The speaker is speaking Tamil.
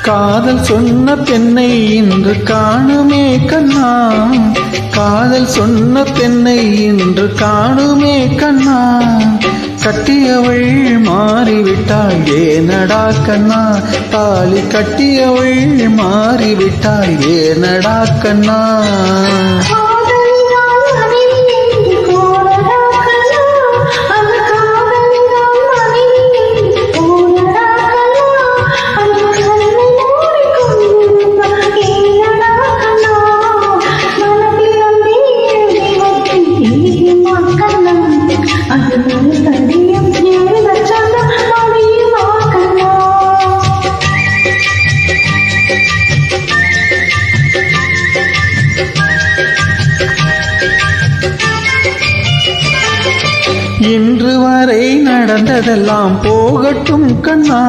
காதல் சொன்ன பெண்ணை இன்று காணுமே கண்ணா, காதல் சொன்ன பெண்ணை இன்று காணுமே கண்ணா. கட்டியவள் மாறிவிட்டாள் ஏனடா கண்ணா, தாலி கட்டியவள் மாறிவிட்டாள் ஏனடா கண்ணா. இன்று வரை நடந்ததெல்லாம் போகட்டும் கண்ணா.